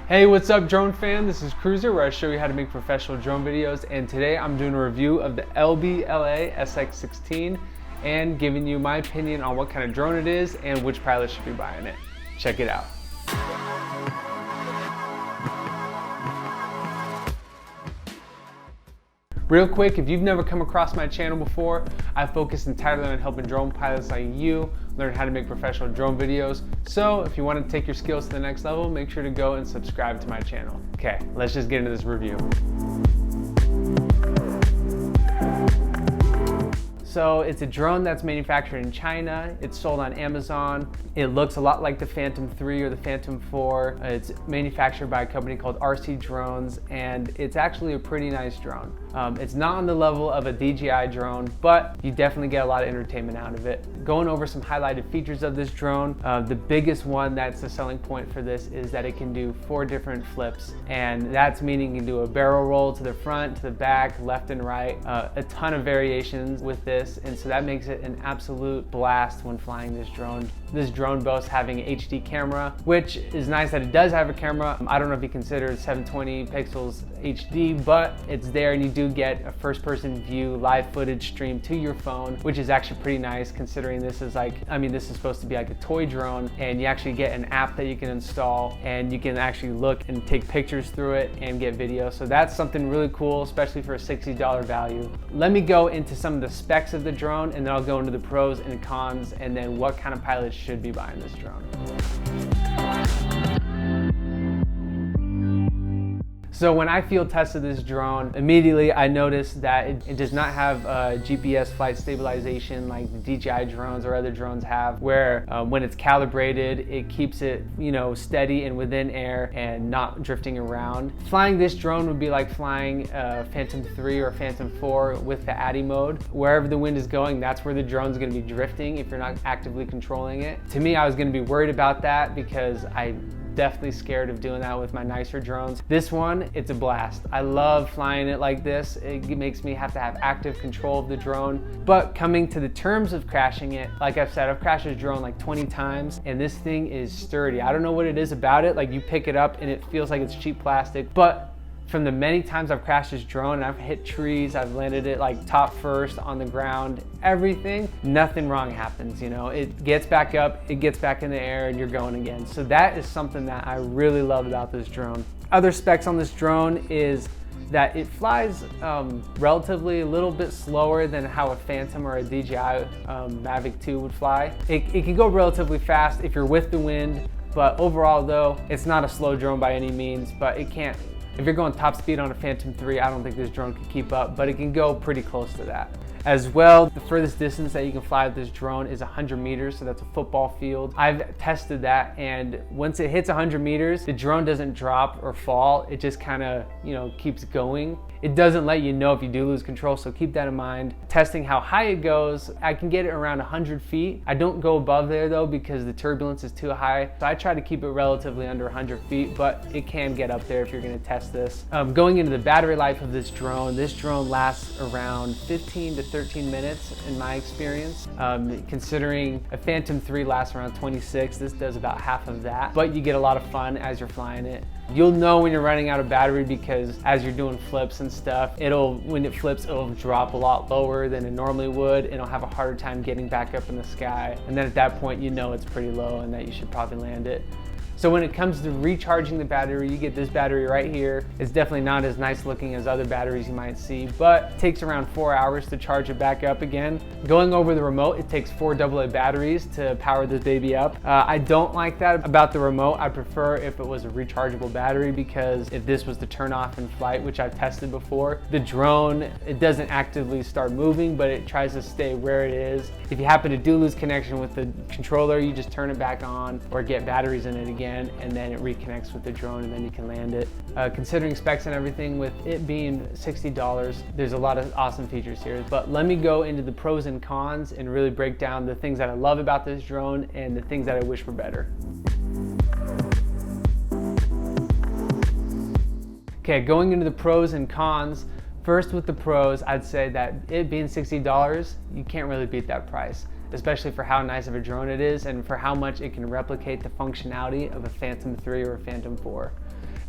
Hey, what's up drone fan? This is KRUSER, where I show you how to make professional drone videos, and today I'm doing a review of the LBLA SX16 and giving you my opinion on what kind of drone it is and which pilot should be buying it. Check it out. Real quick, if you've never come across my channel before, I focus entirely on helping drone pilots like you learn how to make professional drone videos. So if you want to take your skills to the next level, make sure to go and subscribe to my channel. Okay, let's just get into this review. So it's a drone that's manufactured in China. It's sold on Amazon. It looks a lot like the Phantom 3 or the Phantom 4. It's manufactured by a company called RC Drones, and it's actually a pretty nice drone. It's not on the level of a DJI drone, but you definitely get a lot of entertainment out of it. Going over some highlighted features of this drone, the biggest one that's the selling point for this is that it can do 4 different flips, and that's meaning you can do a barrel roll to the front, to the back, left and right, a ton of variations with this. And so that makes it an absolute blast when flying this drone. This drone boasts having an HD camera, which is nice that it does have a camera. I don't know if you consider 720 pixels HD, but it's there, and you do get a first-person view live footage stream to your phone, which is actually pretty nice considering this is this is supposed to be like a toy drone, and you actually get an app that you can install and you can actually look and take pictures through it and get video. So that's something really cool, especially for a $60 value. Let me go into some of the specs of the drone, and then I'll go into the pros and cons, and then what kind of pilots should be buying this drone. So when I field tested this drone, immediately I noticed that it does not have GPS flight stabilization like the DJI drones or other drones have, where when it's calibrated, it keeps it, steady and within air and not drifting around. Flying this drone would be like flying a Phantom 3 or Phantom 4 with the ADI mode. Wherever the wind is going, that's where the drone's gonna be drifting if you're not actively controlling it. To me, I was gonna be worried about that because I'm definitely scared of doing that with my nicer drones. This one, it's a blast. I love flying it like this. It makes me have to have active control of the drone. But coming to the terms of crashing it, like I've said, I've crashed this drone like 20 times, and this thing is sturdy. I don't know what it is about it. Like, you pick it up and it feels like it's cheap plastic, but from the many times I've crashed this drone and I've hit trees, I've landed it like top first on the ground, everything, nothing wrong happens, It gets back up, it gets back in the air, and you're going again. So that is something that I really love about this drone. Other specs on this drone is that it flies relatively a little bit slower than how a Phantom or a DJI Mavic 2 would fly. It can go relatively fast if you're with the wind, but overall though, it's not a slow drone by any means, but it can't. If you're going top speed on a Phantom 3, I don't think this drone can keep up, but it can go pretty close to that. As well, the furthest distance that you can fly with this drone is 100 meters, so that's a football field. I've tested that, and once it hits 100 meters, the drone doesn't drop or fall. It just kind of, keeps going. It doesn't let you know if you do lose control, so keep that in mind. Testing how high it goes, I can get it around 100 feet. I don't go above there though because the turbulence is too high, so I try to keep it relatively under 100 feet, but it can get up there if you're gonna test this. Going into the battery life of this drone lasts around 15 to 13 minutes in my experience. Considering a Phantom 3 lasts around 26, this does about half of that, but you get a lot of fun as you're flying it. You'll know when you're running out of battery because as you're doing flips and stuff, when it flips, it'll drop a lot lower than it normally would, and it'll have a harder time getting back up in the sky. And then at that point, it's pretty low and that you should probably land it. So when it comes to recharging the battery, you get this battery right here. It's definitely not as nice looking as other batteries you might see, but it takes around 4 hours to charge it back up again. Going over the remote, it takes 4 AA batteries to power this baby up. I don't like that about the remote. I prefer if it was a rechargeable battery, because if this was to turn off in flight, which I've tested before, the drone, it doesn't actively start moving, but it tries to stay where it is. If you happen to lose connection with the controller, you just turn it back on or get batteries in it again, and then it reconnects with the drone, and then you can land it. Considering specs and everything, with it being $60, there's a lot of awesome features here. But let me go into the pros and cons and really break down the things that I love about this drone and the things that I wish were better. Okay, going into the pros and cons. First, with the pros, I'd say that it being $60, you can't really beat that price. especially for how nice of a drone it is and for how much it can replicate the functionality of a Phantom 3 or a Phantom 4.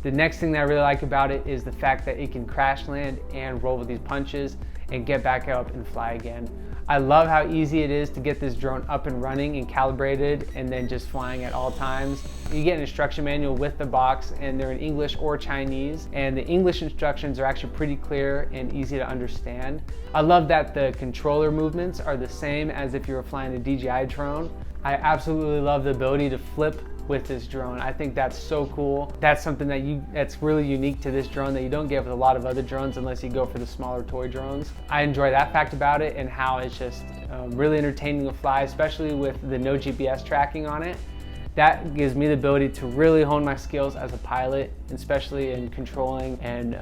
The next thing that I really like about it is the fact that it can crash land and roll with these punches and get back up and fly again. I love how easy it is to get this drone up and running and calibrated and then just flying at all times. You get an instruction manual with the box, and they're in English or Chinese, and the English instructions are actually pretty clear and easy to understand. I love that the controller movements are the same as if you were flying a DJI drone. I absolutely love the ability to flip with this drone. I think that's so cool. That's something that's really unique to this drone that you don't get with a lot of other drones unless you go for the smaller toy drones. I enjoy that fact about it, and how it's just really entertaining to fly, especially with the no GPS tracking on it. That gives me the ability to really hone my skills as a pilot, especially in controlling and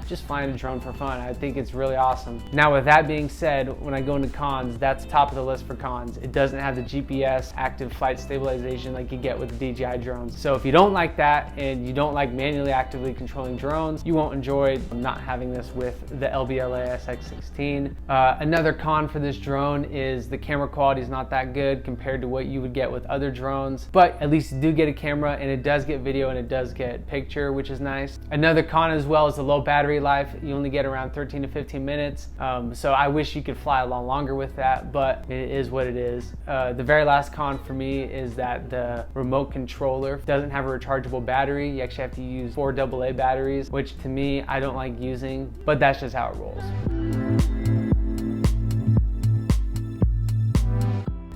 just flying a drone for fun. I think it's really awesome. Now, with that being said, when I go into cons, that's top of the list for cons. It doesn't have the GPS active flight stabilization like you get with the DJI drones. So if you don't like that and you don't like manually actively controlling drones, you won't enjoy not having this with the LBLA SX16. Another con for this drone is the camera quality is not that good compared to what you would get with other drones, but at least you do get a camera, and it does get video and it does get picture, which is nice. Another con as well is the low battery life. You only get around 13 to 15 minutes. So I wish you could fly a lot longer with that, but it is what it is. The very last con for me is that the remote controller doesn't have a rechargeable battery. You actually have to use 4 AA batteries, which to me, I don't like using, but that's just how it rolls.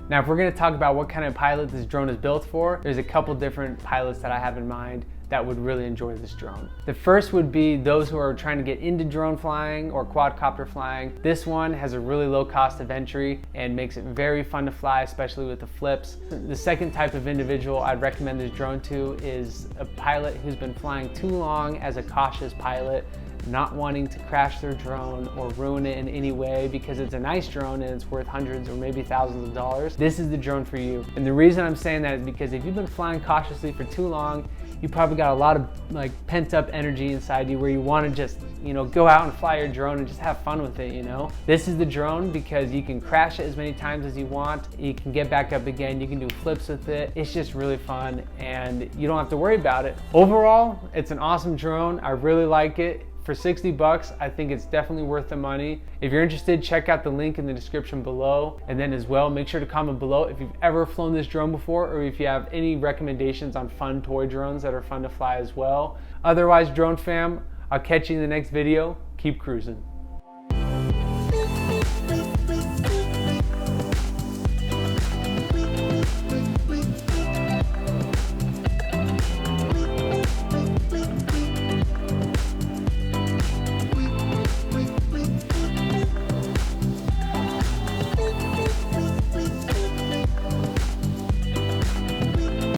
Now, if we're gonna talk about what kind of pilot this drone is built for, there's a couple different pilots that I have in mind that would really enjoy this drone. The first would be those who are trying to get into drone flying or quadcopter flying. This one has a really low cost of entry and makes it very fun to fly, especially with the flips. The second type of individual I'd recommend this drone to is a pilot who's been flying too long as a cautious pilot, not wanting to crash their drone or ruin it in any way because it's a nice drone and it's worth hundreds or maybe thousands of dollars. This is the drone for you. And the reason I'm saying that is because if you've been flying cautiously for too long, you probably got a lot of pent up energy inside you where you want to just, go out and fly your drone and just have fun with it, This is the drone because you can crash it as many times as you want. You can get back up again. You can do flips with it. It's just really fun and you don't have to worry about it. Overall, it's an awesome drone. I really like it. For 60 bucks, I think it's definitely worth the money. If you're interested, check out the link in the description below. And then as well, make sure to comment below if you've ever flown this drone before or if you have any recommendations on fun toy drones that are fun to fly as well. Otherwise, drone fam, I'll catch you in the next video. Keep cruising.